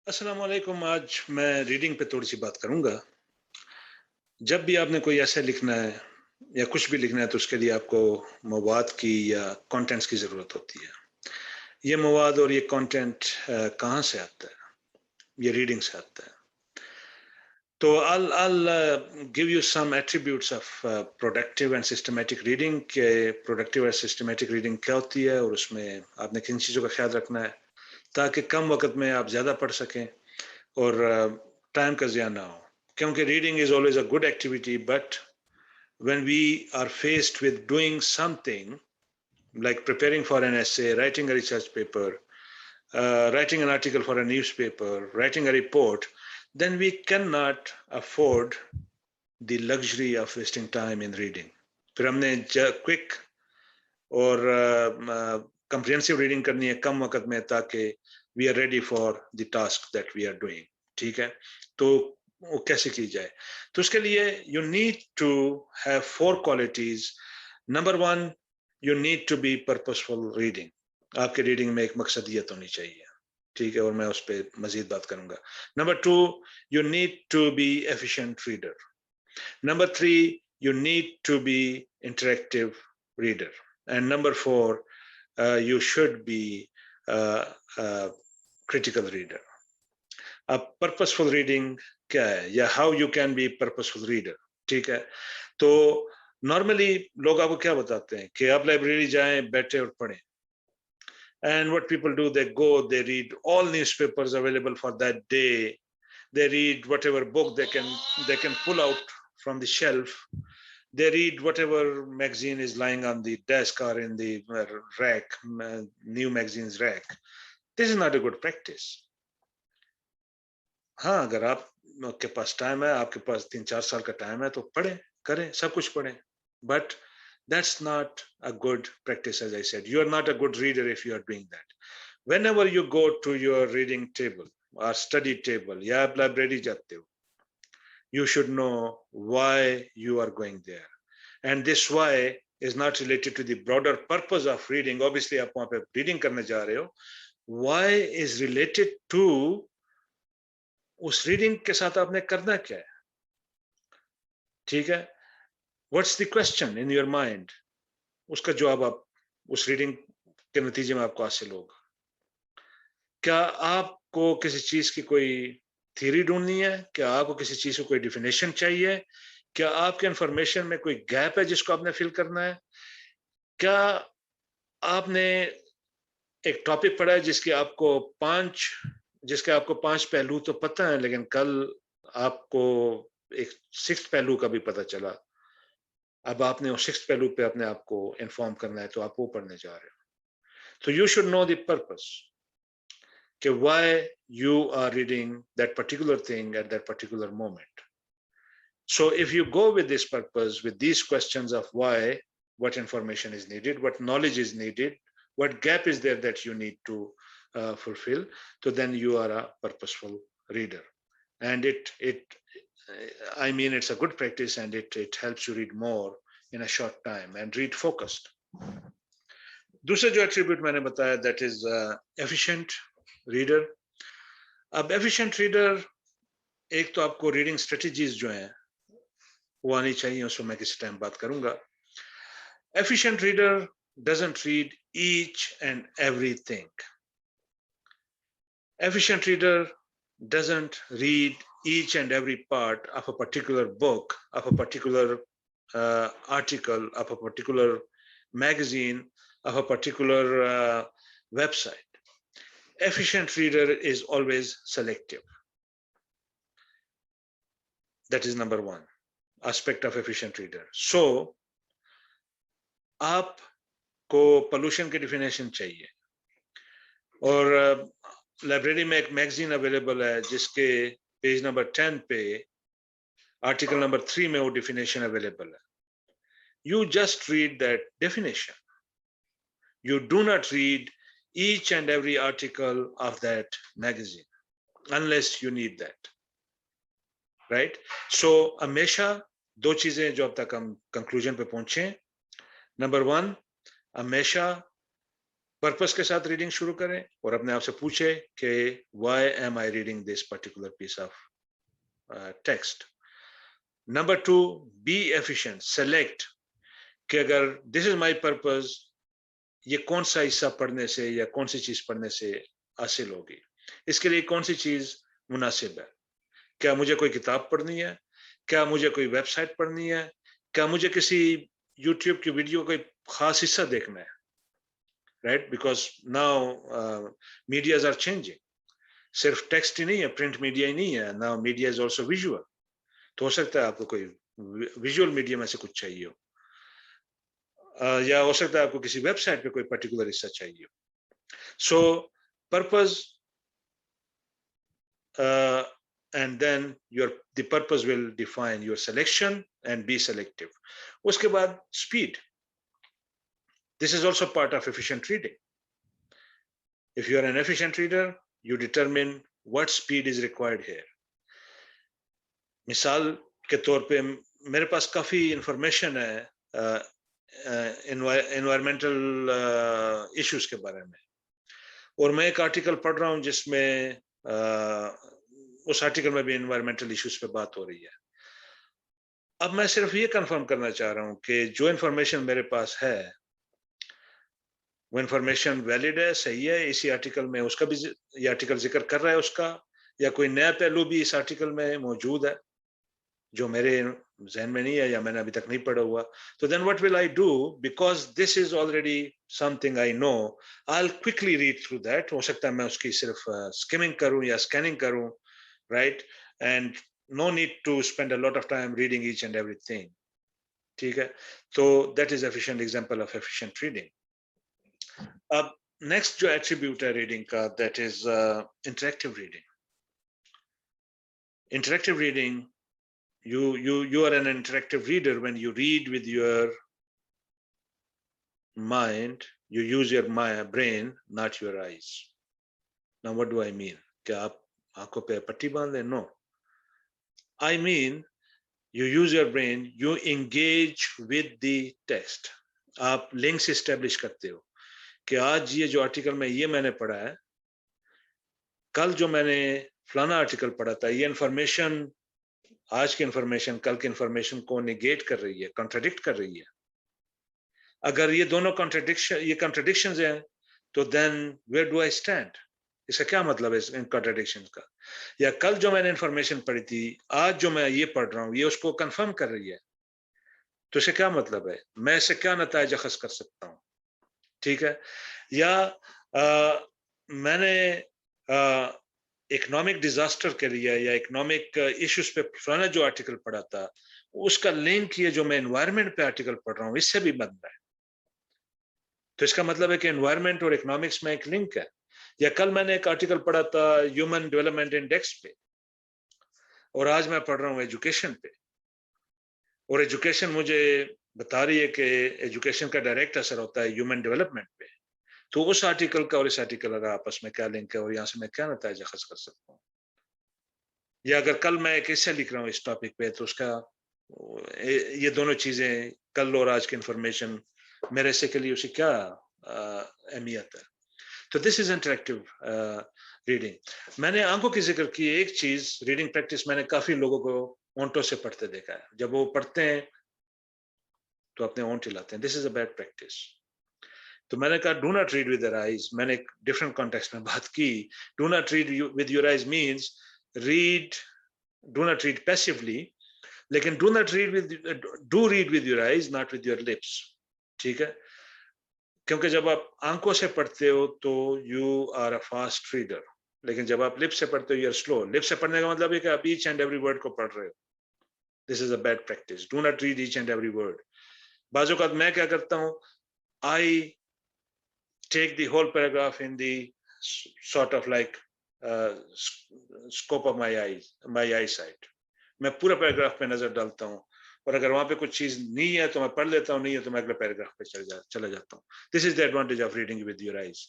अस्सलाम वालेकुम। आज मैं रीडिंग पे थोड़ी सी बात करूंगा। जब भी आपने कोई ऐसे लिखना है या कुछ भी लिखना है तो उसके लिए आपको मवाद की या कंटेंट्स की ज़रूरत होती है। ये मवाद और ये कंटेंट कहाँ से आता है? ये रीडिंग से आता है। तो I'll give you some attributes of productive and systematic reading के productive and systematic reading क्या होती है और उसमें आपने किन चीज़ों का ख्याल रखना है ताकि कम वक्त में आप ज़्यादा पढ़ सकें और टाइम का ज़िया ना हो। क्योंकि reading is always a good activity, but when we are faced with doing something like preparing for an essay, writing a research paper, writing an article for a newspaper, writing a report, then we cannot afford the luxury of wasting time in reading. फिर हमने quick और comprehensive reading करनी है कम वक्त में ताकि we are ready for the task that we are doing. ठीक है, तो वो कैसे की जाए? तो उसके लिए you need to have four qualities. Number one, you need to be purposeful reading. आपके रीडिंग में एक मकसदियत होनी चाहिए। ठीक है, और मैं उस पर मजीद बात करूंगा। Number two, you need to be efficient reader. Number three, you need to be interactive reader. And number four, you should be a critical reader. अब purposeful reading क्या है या how you can be purposeful reader? ठीक है, तो normally लोग आपको क्या बताते हैं कि आप लाइब्रेरी जाएं, बैठे और पढ़ें। And what people do, they go, they read all newspapers available for that day. They read whatever book they can pull out from the shelf. They read whatever magazine is lying on the desk or in the rack, new magazines rack. This is not a good practice. हाँ, अगर आप के पास time है, आपके पास 3-4 साल का time है तो पढ़ें, करें, सब कुछ पढ़ें। But that's not a good practice, as I said. You are not a good reader if you are doing that. Whenever you go to your reading table or study table, या आप library जाते हो, you should know why you are going there. And this why is not related to the broader purpose of reading. Obviously, आप वहाँ पे reading करने जा रहे हो. Why is related to उस reading के साथ आपने करना क्या है? ठीक है? What's the question in your mind? उसका जवाब आप उस reading के नतीजे में आपको हासिल होगा। क्या आपको किसी चीज की कोई थ्योरी ढूंढनी है? क्या आपको किसी चीज को कोई डिफिनेशन चाहिए? क्या आपके इंफॉर्मेशन में कोई गैप है जिसको आपने फिल करना है? क्या आपने एक टॉपिक पढ़ा है जिसके आपको पांच पहलू तो पता है, लेकिन कल आपको एक सिक्स्थ पहलू का भी पता चला। अब आपने उस सिक्स्थ पहलू पे अपने आप को इन्फॉर्म करना है, तो आप वो पढ़ने जा रहे हो। तो you should know the purpose कि why you are reading that particular thing at that particular moment. So if you go with this purpose, with these questions of why, what information is needed, what knowledge is needed, what gap is there that you need to fulfill, so then you are a purposeful reader. And I mean, it's a good practice, and it helps you read more in a short time and read focused. दूसरा जो attribute मैंने बताया, that is efficient reader. अब efficient reader, एक तो आपको reading strategies जो हैं वो आनी चाहिए, उस पर मैं किसी टाइम बात करूंगा। Efficient reader doesn't read each and everything. Efficient reader doesn't read each and every part of a particular book, of a particular article, of a particular magazine, of a particular website. Efficient reader is always selective. That is number one aspect of efficient reader. So, आपको pollution की definition चाहिए, और library में एक magazine available है जिसके page number 10 पे article number 3 में वो definition अवेलेबल है. You just read that definition. You do not read each and every article of that magazine unless you need that, right? So हमेशा दो चीजें जो अब तक हम कंक्लूजन पे पहुंचे. नंबर वन, हमेशा पर्पस के साथ रीडिंग शुरू करें और अपने आप से पूछे कि why am I reading this particular piece of text. Number 2, be efficient. Select कि अगर दिस इज माय पर्पस, ये कौन सा हिस्सा पढ़ने से या कौन सी चीज पढ़ने से हासिल होगी, इसके लिए कौन सी चीज मुनासिब है. क्या मुझे कोई किताब पढ़नी है, क्या मुझे कोई वेबसाइट पढ़नी है, क्या मुझे किसी यूट्यूब की वीडियो का खास हिस्सा देखना है, right. Because now medias are changing. सिर्फ टेक्स्ट ही नहीं है, प्रिंट मीडिया ही नहीं है, now media is also visual. तो हो सकता है आपको कोई विजुअल मीडिया में से कुछ चाहिए हो, या हो सकता है आपको किसी वेबसाइट पे कोई पर्टिकुलर हिस्सा चाहिए हो. सो purpose, and then the purpose will define your selection, and be selective. उसके बाद speed. This is also part of efficient reading. If you are an efficient reader, you determine what speed is required here. मिसाल के तौर पे मेरे पास काफी information है environmental issues के बारे में, और मैं एक आर्टिकल पढ़ रहा हूँ जिसमें उस आर्टिकल में भी एनवायरमेंटल इश्यूज पे बात हो रही है. अब मैं सिर्फ ये कंफर्म करना चाह रहा हूँ कि जो इंफॉर्मेशन मेरे पास है वो इंफॉर्मेशन वैलिड है, सही है. इसी आर्टिकल में उसका भी ये आर्टिकल जिक्र कर रहा है उसका, या कोई नया पहलू भी इस आर्टिकल में मौजूद है जो मेरे जहन में नहीं है या मैंने अभी तक नहीं पढ़ा हुआ. तो then what will I do, because this is already something I know, I will quickly read through that. हो सकता है मैं उसकी सिर्फ स्किमिंग करूं या स्कैनिंग करूं, right. And no need to spend a lot of time reading each and everything. ठीक है. तो that is efficient example of efficient reading. अब next जो attribute है reading का, that is interactive reading. Interactive reading, you are an interactive reader when you read with your mind. You use your brain, not your eyes. Now what do I mean? क्या आप आंखों पे पट्टी बांध लें? No. I mean, you use your brain, you engage with the text. आप links establish करते हो कि आज ये जो आर्टिकल में ये मैंने पढ़ा है, कल जो मैंने फलाना आर्टिकल पढ़ा था, ये इंफॉर्मेशन, आज की इंफॉर्मेशन कल की इंफॉर्मेशन को निगेट कर रही है, कॉन्ट्राडिक्ट कर रही है. अगर ये दोनों कॉन्ट्राडिक्शंस हैं, तो then where do I stand? इसका क्या मतलब है इन कॉन्ट्राडिक्शंस का? या कल जो मैंने इंफॉर्मेशन पढ़ी थी, आज जो मैं ये पढ़ रहा हूँ, ये उसको कंफर्म कर रही है. तो इससे क्या मतलब है? मैं इससे क्या नतीजा अखज़ कर सकता हूँ? ठीक है. या मैंने इकोनॉमिक डिजास्टर के लिए या इकोनॉमिक इश्यूज पे फलाना जो आर्टिकल पढ़ा था, उसका लिंक ये जो मैं एनवायरनमेंट पे आर्टिकल पढ़ रहा हूँ इससे भी बन रहा है. तो इसका मतलब है कि एनवायरनमेंट और इकोनॉमिक्स में एक लिंक है. या कल मैंने एक आर्टिकल पढ़ा था ह्यूमन डेवलपमेंट इंडेक्स पे, और आज मैं पढ़ रहा हूँ एजुकेशन पे, और एजुकेशन मुझे बता रही है कि एजुकेशन का डायरेक्ट असर होता है ह्यूमन डेवलपमेंट पे. तो उस आर्टिकल का और इस आर्टिकल का आपस में क्या लिंक है, और यहाँ से मैं क्या नतीजा अखज़ कर सकता हूँ? या अगर कल मैं एक ऐसे लिख रहा हूँ इस टॉपिक पे, तो उसका ये दोनों चीजें, कल और आज की इंफॉर्मेशन, मेरे से के लिए उसकी क्या अहमियत है? तो दिस इज इंटरेक्टिव रीडिंग. मैंने आंखों की जिक्र की. एक चीज रीडिंग प्रैक्टिस मैंने काफी लोगों को ओंठों से पढ़ते देखा है. जब वो पढ़ते हैं तो अपने ओंठ हिलाते हैं. This is a bad practice. तो मैंने कहा do not read with your eyes. मैंने एक डिफरेंट कॉन्टेक्स्ट में बात की. Do not read with your eyes means read, do not read passively, लेकिन do read with your eyes, not with your lips. ठीक है. क्योंकि जब आप आंखों से पढ़ते हो तो you are a fast reader, लेकिन जब आप लिप से पढ़ते हो यू आर स्लो. लिप से पढ़ने का मतलब है कि आप ईच एंड एवरी वर्ड को पढ़ रहे हो. This is a bad practice. Do not read each and every word. बाजू का मैं क्या करता हूं, I take the whole paragraph in the sort of like scope of my eye sight. मैं पूरा पैराग्राफ पे नजर डालता हूं, और अगर वहां पे कुछ चीज नहीं है तो मैं पढ़ लेता हूँ, नहीं है तो मैं अगले पैराग्राफ पे चला जाता हूँ. This is the advantage of reading with your eyes.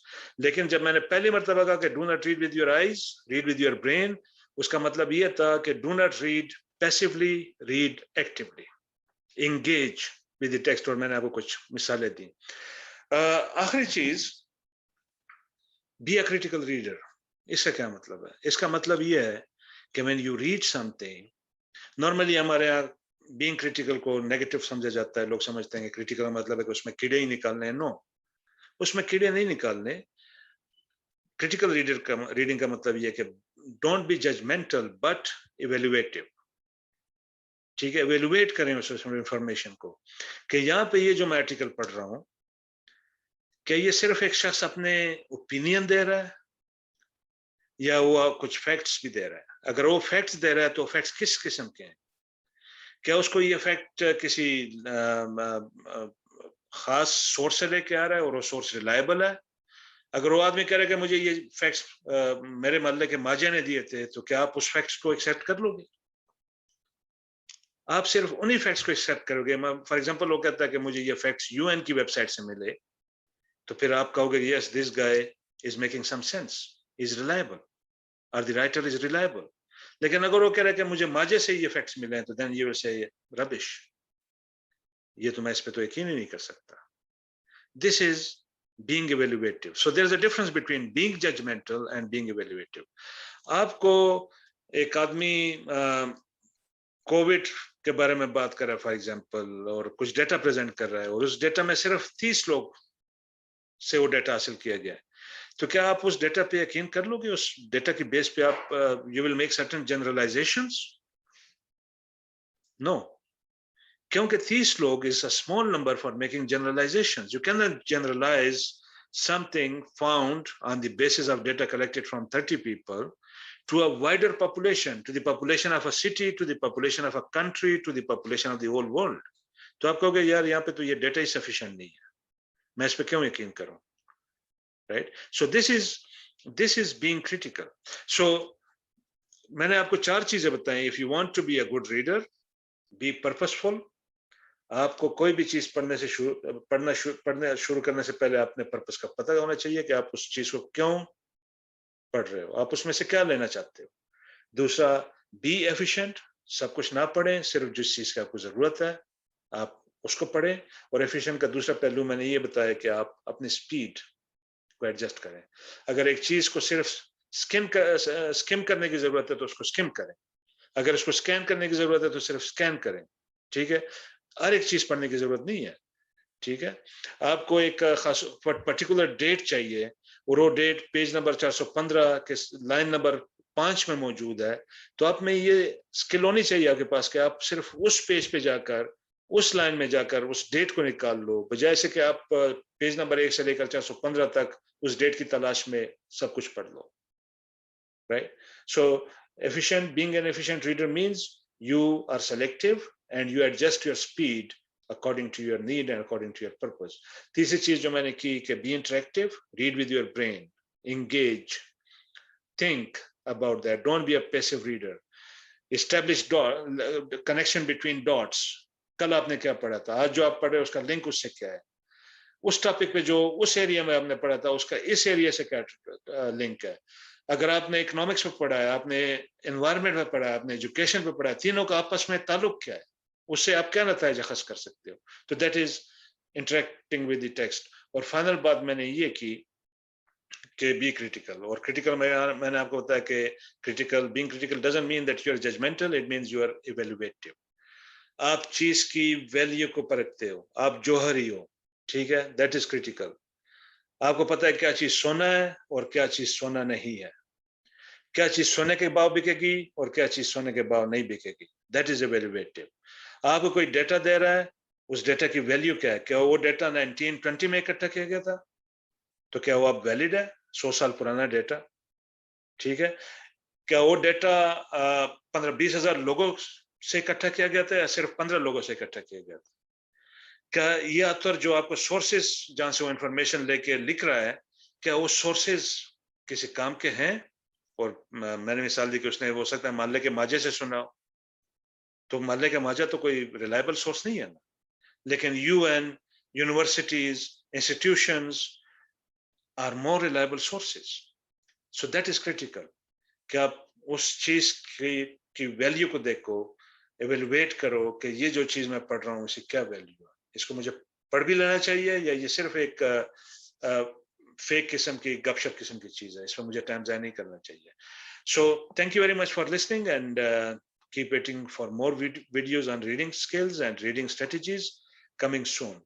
लेकिन जब मैंने पहली मरतबा कहा कि do not read with your eyes, read with your brain, उसका मतलब यह था कि do not read passively, read actively, engage with the text. और मैंने आपको कुछ मिसालें दी. आखिरी चीज, बी अ क्रिटिकल रीडर। इसका क्या मतलब है? इसका मतलब ये है कि when you read something, normally हमारे यहाँ बीइंग क्रिटिकल को नेगेटिव समझा जाता है। लोग समझते हैं कि क्रिटिकल का मतलब है कि उसमें कीड़े ही निकालने हैं। नो, उसमें कीड़े नहीं निकालने। क्रिटिकल रीडिंग का मतलब ये है कि don't be judgemental but evaluative. ठीक है, इवेल्युएट करें उस इंफॉर्मेशन को कि यहाँ पे ये जो मैं आर्टिकल पढ़ रहा हूँ, क्या ये सिर्फ एक शख्स अपने ओपिनियन दे रहा है या वो कुछ फैक्ट्स भी दे रहा है? अगर वो फैक्ट्स दे रहा है तो फैक्ट्स किस किस्म के हैं? क्या उसको ये फैक्ट किसी खास सोर्स से लेके आ रहा है और वो सोर्स रिलायबल है? अगर वो आदमी कह रहा है कि मुझे ये फैक्ट्स मेरे मोहल्ले के माजे ने दिए थे, तो क्या आप उस फैक्ट्स को एक्सेप्ट कर लोगे? आप सिर्फ उन्हीं फैक्ट्स को एक्सेप्ट करोगे। फॉर एग्जांपल वो कहता है कि मुझे ये फैक्ट्स यूएन की वेबसाइट से मिले, तो फिर आप कहोगे yes this guy is making some sense, is reliable, और द राइटर इज रिलायबल। लेकिन अगर वो कह रहा है कि मुझे माजे से ये फैक्ट्स मिले हैं, तो then you will say rubbish, ये तो मैं इस पे तो यकीन ही नहीं कर सकता। This is being evaluative. So there's a difference between being judgmental and being evaluative. आपको एक आदमी कोविड के बारे में बात कर रहा है फॉर एग्जांपल, और कुछ डेटा प्रेजेंट कर रहा है, और उस डेटा में सिर्फ 30 लोग से वो डेटा हासिल किया गया है, तो क्या आप उस डेटा पे यकीन कर लोगे? उस डेटा की बेस पे आप you will make certain generalisations? No, क्योंकि 30 लोग is a small number for making generalizations. You cannot generalize something found on the basis of data collected from 30 people to a wider population, to the population of a city, to the population of a country, to the population of the whole world. तो आप कहोगे यार यहाँ पे तो ये data ही sufficient नहीं है, मैं इस पे क्यों यकीन करूं? Right? So this is being critical. सो मैंने आपको 4 चीजें बताई। If you want to be a good reader, be purposeful. आपको कोई भी चीज पढ़ने शुरू करने से पहले अपने पर्पस का पता होना चाहिए कि आप उस चीज को क्यों पढ़ रहे हो, आप उसमें से क्या लेना चाहते हो। दूसरा, बी एफिशिएंट। सब कुछ ना पढ़ें, सिर्फ जिस चीज की आपको जरूरत है आप उसको पढ़ें। और एफिशिएंट का दूसरा पहलू मैंने ये बताया कि आप अपनी स्पीड को एडजस्ट करें। अगर एक चीज को सिर्फ स्किम करने की जरूरत है तो उसको स्किम करें, अगर उसको स्कैन करने की जरूरत है तो सिर्फ स्कैन करें। ठीक है, हर एक चीज पढ़ने की जरूरत नहीं है। ठीक है, आपको एक खास पर्टिकुलर डेट चाहिए और वो डेट पेज नंबर 415 के लाइन नंबर 5 में मौजूद है, तो आप में ये स्किल होनी चाहिए आपके पास कि आप सिर्फ उस पेज पे जाकर, उस लाइन में जाकर उस डेट को निकाल लो, बजाय से कि आप पेज नंबर 1 से लेकर 415 तक उस डेट की तलाश में सब कुछ पढ़ लो। Right? So efficient, being an efficient reader means you are selective and you adjust your speed according to your need and according to your purpose. तीसरी चीज जो मैंने की कि be interactive, read with your brain, engage, think about that, don't be a passive reader, establish connection between dots. कल आपने क्या पढ़ा था, आज जो आप पढ़ रहे हो उसका लिंक उससे क्या है, उस टॉपिक पे जो उस एरिया में आपने पढ़ा था उसका इस एरिया से क्या लिंक है। अगर आपने इकोनॉमिक्स पे पढ़ा है, आपने एनवायरनमेंट में पढ़ा है, आपने एजुकेशन पे पढ़ा है, तीनों का आपस में ताल्लुक क्या है, उससे आप क्या नतीजा अखज़ कर सकते हो। तो that is interacting with the text. और फाइनल बात मैंने ये की कि बी क्रिटिकल। और क्रिटिकल मैंने आपको बताया कि critical, being critical doesn't mean that you are judgemental, it means you are evaluative. आप चीज की वैल्यू को परखते हो, आप जौहरी हो। ठीक है, दैट इज क्रिटिकल। आपको पता है क्या चीज सोना है और क्या चीज सोना नहीं है, क्या चीज सोने के भाव बिकेगी और क्या चीज सोने के भाव नहीं बिकेगी। That is evaluative. आपको कोई डेटा दे रहा है, उस डेटा की वैल्यू क्या है? क्या वो डेटा 1920 में इकट्ठा किया गया था, तो क्या वो अब वैलिड है? 100 साल पुराना डेटा। ठीक है, क्या वो डेटा 15-20 हजार लोगों से इकट्ठा किया गया था या सिर्फ 15 लोगों से इकट्ठा किया गया था? क्या ये author जो आपको सोर्सेस जहां से वो इंफॉर्मेशन लेके लिख रहा है, क्या वो सोर्सेस किसी काम के हैं? और मैंने मिसाल दी कि उसने हो सकता है मोहल्ले के माजे से सुना हो, तो मोहल्ले का माजा तो कोई रिलायबल सोर्स नहीं है ना। लेकिन UN, universities, institutions are more reliable sources. So that is critical कि आप उस चीज की वैल्यू को देखो, एवेलुएट करो कि ये जो चीज मैं पढ़ रहा हूँ इसकी क्या वैल्यू है, इसको मुझे पढ़ भी लेना चाहिए या ये सिर्फ एक फेक किस्म की गपशप किस्म की चीज है, इसमें मुझे टाइम ज़ाया नहीं करना चाहिए. So thank you very much for listening, and keep waiting for more videos on reading skills and reading strategies coming soon.